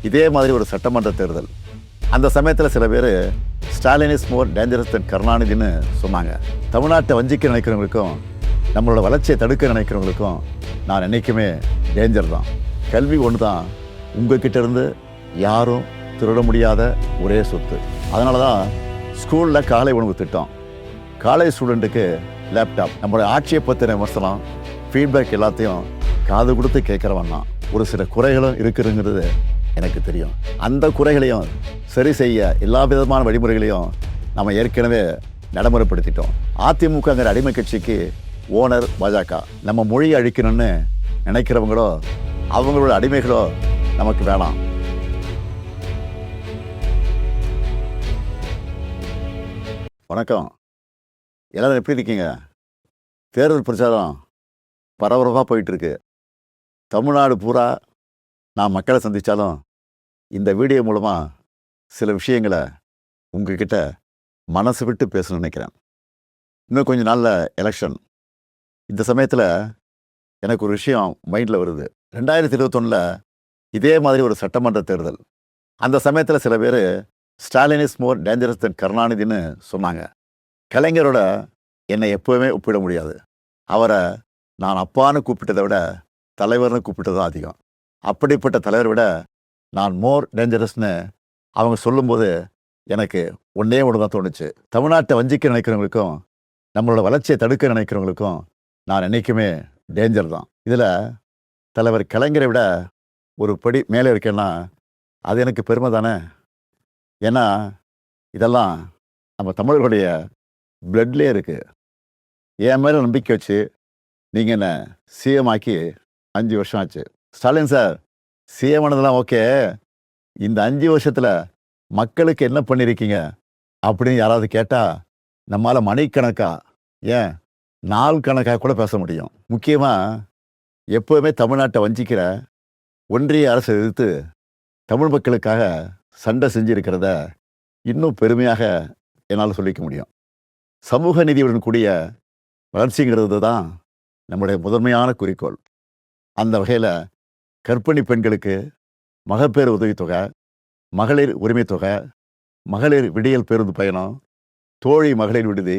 இதே மாதிரி ஒரு சட்டமன்ற தேர்தல். அந்த சமயத்தில் சில பேர் ஸ்டாலின் இஸ் மோர் டேஞ்சரஸ் தென் கருணாநிதினு சொன்னாங்க. தமிழ்நாட்டை வஞ்சிக்க நினைக்கிறவங்களுக்கும் நம்மளோட வளர்ச்சியை தடுக்க நினைக்கிறவங்களுக்கும் நான் என்றைக்குமே டேஞ்சர் தான். கல்வி ஒன்று தான் உங்ககிட்ட இருந்து யாரும் திருட முடியாத ஒரே சொத்து. அதனால தான் ஸ்கூலில் காலை உணவு திட்டம், காலேஜ் ஸ்டூடெண்ட்டுக்கு லேப்டாப். நம்மளோட ஆட்சியை பற்றின விமர்சனம், ஃபீட்பேக் எல்லாத்தையும் காது கொடுத்து கேட்குறவன் தான். ஒரு சில குறைகளும் இருக்குதுங்கிறது எனக்கு தெரியும். அந்த குறைகளையும் சரி செய்ய எல்லா விதமான வழிமுறைகளையும் நம்ம ஏற்கனவே நடைமுறைப்படுத்திட்டோம். அதிமுகங்கிற அடிமை கட்சிக்கு ஓனர் பாஜக. நம்ம மொழியை அழிக்கணும்னு நினைக்கிறவங்களோ அவங்களோட அடிமைகளோ நமக்கு வேணாம். வணக்கம், எல்லாரும் எப்படி இருக்கீங்க? தேர்தல் பிரச்சாரம் பரபரப்பாக போயிட்டுருக்கு. தமிழ்நாடு பூரா நான் மக்களை சந்தித்தாலும் இந்த வீடியோ மூலமாக சில விஷயங்களை உங்ககிட்ட மனசு விட்டு பேசணும்னு நினைக்கிறேன். இன்னும் கொஞ்சம் நாளில் எலெக்ஷன். இந்த சமயத்தில் எனக்கு ஒரு விஷயம் மைண்டில் வருது. 2021 இதே மாதிரி ஒரு சட்டமன்ற தேர்தல். அந்த சமயத்தில் சில பேர் ஸ்டாலின் இஸ் மோர் டேஞ்சரஸ் தென் கருணாநிதினு சொன்னாங்க. கலைஞரோட என்னை எப்போவுமே ஒப்பிட முடியாது. அவரை நான் அப்பான்னு கூப்பிட்டதை விட தலைவர்னு கூப்பிட்டது தான் அதிகம். அப்படிப்பட்ட தலைவரை விட நான் மோர் டேஞ்சரஸ்னு அவங்க சொல்லும்போது எனக்கு ஒன்றே ஒன்று தான் தோணுச்சு. தமிழ்நாட்டை வஞ்சிக்க நினைக்கிறவங்களுக்கும் நம்மளோட வளர்ச்சியை தடுக்க நினைக்கிறவங்களுக்கும் நான் என்றைக்குமே டேஞ்சர் தான். இதில் தலைவர் கலைஞரை விட ஒரு படி மேலே இருக்கேன்னா அது எனக்கு பெருமை தானே. ஏன்னா இதெல்லாம் நம்ம தமிழர்களுடைய பிளட்லேயே இருக்குது. என் மேலே நம்பிக்கை வச்சு நீங்கள் என்ன சிஎம் ஆக்கி 5 வருஷம் ஆச்சு. ஸ்டாலின் சார் சிஎம் ஆனதெல்லாம் ஓகே, இந்த 5 வருஷத்தில் மக்களுக்கு என்ன பண்ணியிருக்கீங்க அப்படின்னு யாராவது கேட்டால் நம்மளால் மணிக்கணக்கா, ஏன் நாள் கணக்காக கூட பேச முடியும். முக்கியமாக எப்போவுமே தமிழ்நாட்டை வஞ்சிக்கிற ஒன்றிய அரசை எதிர்த்து தமிழ் மக்களுக்காக சண்டை செஞ்சிருக்கிறத இன்னும் பெருமையாக என்னால் சொல்லிக்க முடியும். சமூக நீதியுடன் கூடிய வளர்ச்சிங்கிறது தான் நம்முடைய முதன்மையான குறிக்கோள். அந்த வகையில் கர்ப்பிணி பெண்களுக்கு மகப்பேறு உதவித்தொகை, மகளிர் உரிமைத்தொகை, மகளிர் விடியல் பேருந்து பயணம், தோழி மகளிர் விடுதி,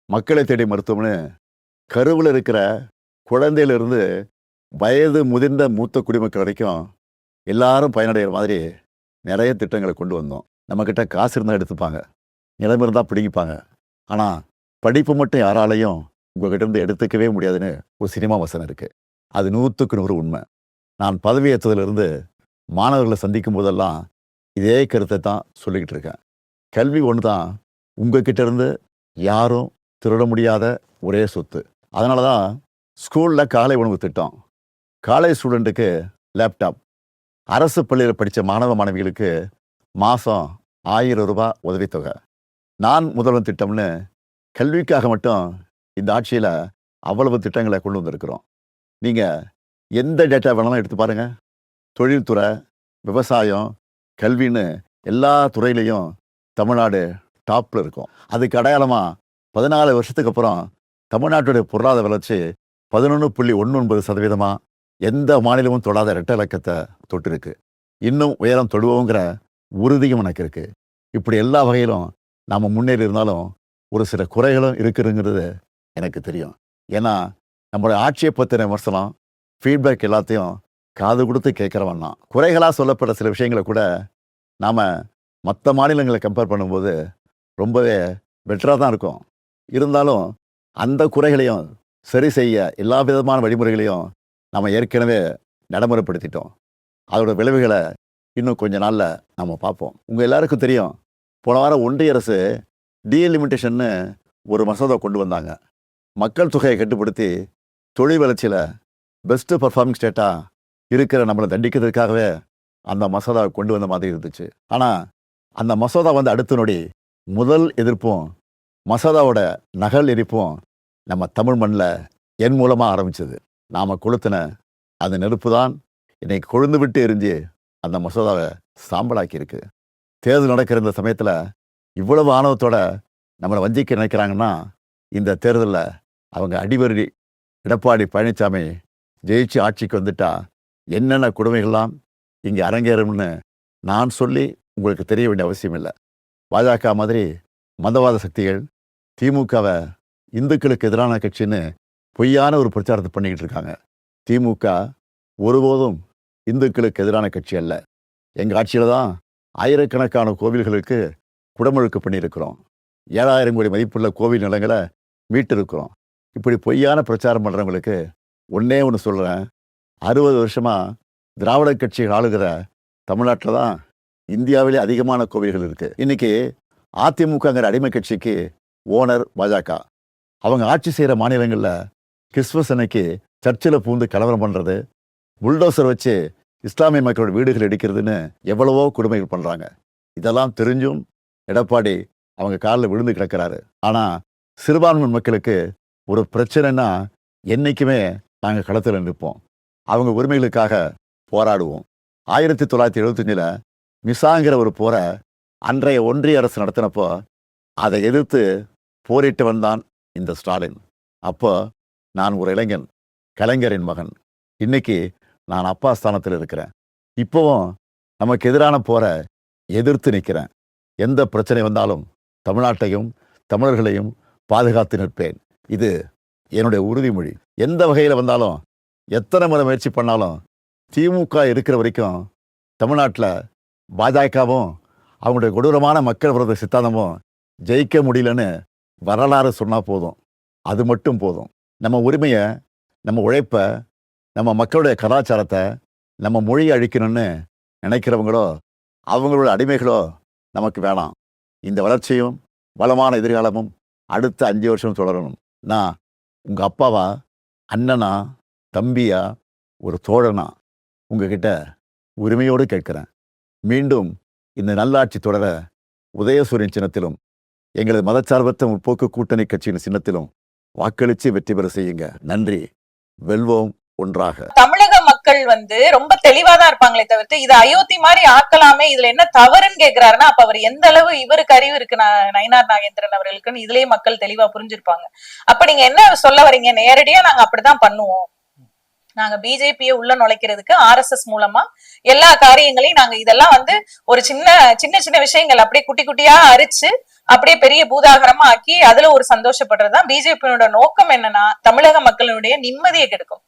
மக்களை தேடி மருத்துவம்னு கருவில் இருக்கிற குழந்தையிலிருந்து வயது முதிர்ந்த மூத்த குடிமக்கள் வரைக்கும் எல்லாரும் பயனடைகிற மாதிரி நிறைய திட்டங்களை கொண்டு வந்தோம். நம்மக்கிட்ட காசு இருந்தால் எடுத்துப்பாங்க, நிலைமை இருந்தால் பிடிங்கிப்பாங்க. ஆனால் படிப்பு மட்டும் யாராலையும் உங்கள்கிட்ட இருந்து எடுத்துக்கவே முடியாதுன்னு ஒரு சினிமா வசனம் இருக்குது. அது 100க்கு 100 உண்மை. நான் பதவியேற்றதிலிருந்து மாணவர்களை சந்திக்கும் போதெல்லாம் இதே கருத்தை தான் சொல்லிக்கிட்டு இருக்கேன். கல்வி ஒன்று தான் உங்ககிட்ட இருந்து யாரும் திருட முடியாத ஒரே சொத்து. அதனால தான் ஸ்கூலில் காலை உணவு திட்டம், காலேஜ் ஸ்டூடெண்ட்டுக்கு லேப்டாப், அரசு பள்ளியில் படித்த மாணவ மாணவிகளுக்கு மாதம் 1000 ரூபாய் உதவித்தொகை, நான் முதல்வன் திட்டம்னு கல்விக்காக மட்டும் இந்த ஆட்சியில் அவ்வளவு திட்டங்களை கொண்டு வந்திருக்கிறோம். நீங்கள் எந்த டேட்டா வேணாலும் எடுத்து பாருங்கள். தொழில்துறை, விவசாயம், கல்வின்னு எல்லா துறையிலையும் தமிழ்நாடு டாப்பில் இருக்கும். அதுக்கு அடையாளமாக 14 வருஷத்துக்கு அப்புறம் தமிழ்நாட்டுடைய பொருளாதார வளர்ச்சி 11.19% எந்த மாநிலமும் தொடாத இரட்டை இலக்கத்தை தொட்டிருக்கு. இன்னும் உயரம் தொடுவோங்கிற உறுதியும் எனக்கு இருக்குது. இப்படி எல்லா வகையிலும் நாம் முன்னேறி இருந்தாலும் ஒரு சில குறைகளும் இருக்குதுங்கிறது எனக்கு தெரியும். ஏன்னா நம்மளுடைய ஆட்சியை பற்றின விமர்சனம், ஃபீட்பேக் எல்லாத்தையும் காது கொடுத்து கேட்குறவன் தான். குறைகளாக சொல்லப்பட்ட சில விஷயங்களை கூட நாம் மற்ற மாநிலங்களை கம்பேர் பண்ணும்போது ரொம்பவே பெட்டராக தான் இருக்கும். இருந்தாலும் அந்த குறைகளையும் சரி செய்ய எல்லா விதமான வழிமுறைகளையும் நம்ம ஏற்கனவே நடைமுறைப்படுத்திட்டோம். அதோட விளைவுகளை இன்னும் கொஞ்ச நாளில் நம்ம பார்ப்போம். உங்கள் எல்லாருக்கும் தெரியும், போன வாரம் ஒன்றிய அரசு டீலிமிட்டேஷன்னு ஒரு மசோதா கொண்டு வந்தாங்க. மக்கள் தொகையை கட்டுப்படுத்தி தொழில் வளர்ச்சியில் பெஸ்ட்டு பர்ஃபார்மிங் ஸ்டேட்டாக இருக்கிற நம்மளை தண்டிக்கிறதுக்காகவே அந்த மசோதாவை கொண்டு வந்த மாதிரி இருந்துச்சு. ஆனால் அந்த மசோதா வந்து அடுத்த நொடி முதல் எதிர்ப்பும் மசோதாவோட நகல் எரிப்பும் நம்ம தமிழ் மண்ணில் என் மூலமாக ஆரம்பிச்சது. நாம் கொளுத்தின அந்த நெருப்பு தான் இன்னைக்கு கொழுந்து விட்டு எரிஞ்சு அந்த மசோதாவை சாம்பலாக்கியிருக்கு. தேர்தல் நடக்கிற இந்த சமயத்தில் இவ்வளவு ஆணவத்தோட நம்மளை வஞ்சிக்க நினைக்கிறாங்கன்னா இந்த தேர்தலில் அவங்க அடிவருடி எடப்பாடி பழனிசாமி ஜெயிச்சு ஆட்சிக்கு வந்துட்டா என்னென்ன கொடுமைகள்லாம் இங்கே அரங்கேறும்னு நான் சொல்லி உங்களுக்கு தெரிய வேண்டிய அவசியம் இல்லை. பாஜக மாதிரி மதவாத சக்திகள் திமுகவை இந்துக்களுக்கு எதிரான கட்சின்னு பொய்யான ஒரு பிரச்சாரத்தை பண்ணிக்கிட்டு இருக்காங்க. திமுக ஒருபோதும் இந்துக்களுக்கு எதிரான கட்சி அல்ல. எங்கள் ஆட்சியில் தான் ஆயிரக்கணக்கான கோவில்களுக்கு குடமுழுக்கு பண்ணியிருக்கிறோம். 7,000 கோடி மதிப்புள்ள கோவில் நிலங்களை மீட்டிருக்கிறோம். இப்படி பொய்யான பிரச்சாரம் பண்ணுறவங்களுக்கு ஒன்றே ஒன்று சொல்கிறேன். 60 வருஷமாக திராவிட கட்சிகள் ஆளுகிற தமிழ்நாட்டில் தான் இந்தியாவிலே அதிகமான கோவில்கள் இருக்குது. இன்றைக்கி அதிமுகங்கிற அடிமை கட்சிக்கு ஓனர் பாஜக. அவங்க ஆட்சி செய்கிற மாநிலங்களில் கிறிஸ்துமஸ் அன்னைக்கு சர்ச்சில் பூந்து கலவரம் பண்ணுறது, புல்டோசர் வச்சு இஸ்லாமிய மக்களோட வீடுகள் இடிக்கிறதுன்னு எவ்வளவோ கொடுமைகள் பண்ணுறாங்க. இதெல்லாம் தெரிஞ்சும் எடப்பாடி அவங்க காலில் விழுந்து கிடக்கிறாரு. ஆனால் சிறுபான்மை மக்களுக்கு ஒரு பிரச்சனைன்னா என்றைக்குமே நாங்கள் களத்தில் நிற்போம். அவங்க உரிமைகளுக்காக போராடுவோம். 1975 மிசாங்கிற ஒரு போரை அன்றைய ஒன்றிய அரசு நடத்தினப்போ அதை எதிர்த்து போரிட்டு வந்தான் இந்த ஸ்டாலின். அப்போ நான் ஒரு இளைஞன், கலைஞரின் மகன். இன்னைக்கு நான் அப்பா ஸ்தானத்தில் இருக்கிறேன். இப்போவும் நமக்கு எதிரான போரை எதிர்த்து நிற்கிறேன். எந்த பிரச்சனை வந்தாலும் தமிழ்நாட்டையும் தமிழர்களையும் பாதுகாத்து நிற்பேன். இது என்னுடைய உறுதிமொழி. எந்த வகையில் வந்தாலும், எத்தனை முறை முயற்சி பண்ணாலும், திமுக இருக்கிற வரைக்கும் தமிழ்நாட்டில் பாஜகவும் அவங்களுடைய கொடூரமான மக்கள் விரோத சித்தாந்தமும் ஜெயிக்க முடியலன்னு வரலாறு சொன்னால் போதும். அது மட்டும் போதும். நம்ம உரிமையை, நம்ம உழைப்பை, நம்ம மக்களுடைய கலாச்சாரத்தை, நம்ம மொழியை அழிக்கணும்னு நினைக்கிறவங்களோ அவங்களோட அடிமைகளோ நமக்கு வேணாம். இந்த வளர்ச்சியும் வளமான எதிர்காலமும் அடுத்த 5 வருஷம் தொடரணும். நான் உங்கள் அப்பாவா, அண்ணனா, தம்பியா, ஒரு தோழனா உங்ககிட்ட உரிமையோடு கேட்கிறேன். மீண்டும் இந்த நல்லாட்சி தொடர உதயசூரியன் சின்னத்திலும் எங்களது மதச்சார்பற்ற முற்போக்கு கூட்டணி கட்சியின் சின்னத்திலும் வாக்களித்து வெற்றி பெற செய்யுங்க. நன்றி. வெல்வோம் ஒன்றாக. தமிழக மக்கள் ரொம்ப தெளிவாதான் இருப்பாங்களே தவிர்த்து இது அயோத்தி மாதிரி ஆக்கலாமே, இதுல என்ன தவறுன்னு கேக்குறாருன்னா அப்ப அவர் எந்த அளவு இவருக்கு அறிவு இருக்கு நயினார் நாகேந்திரன் அவர்களுக்குன்னு இதுலயே மக்கள் தெளிவா புரிஞ்சிருப்பாங்க. அப்ப நீங்க என்ன சொல்ல வரீங்க? நேரடியா நாங்க அப்படிதான் பண்ணுவோம், நாங்க பிஜேபியை உள்ள நுழைக்கிறதுக்கு RSS மூலமா எல்லா காரியங்களையும் நாங்க இதெல்லாம் ஒரு சின்ன சின்ன சின்ன விஷயங்கள் அப்படியே குட்டி குட்டியா அரிச்சு அப்படியே பெரிய பூதாகரமா ஆக்கி அதுல ஒரு சந்தோஷப்படுறதுதான் பிஜேபியோட நோக்கம். என்னன்னா தமிழக மக்களுடைய நிம்மதியை கெடுக்கும்.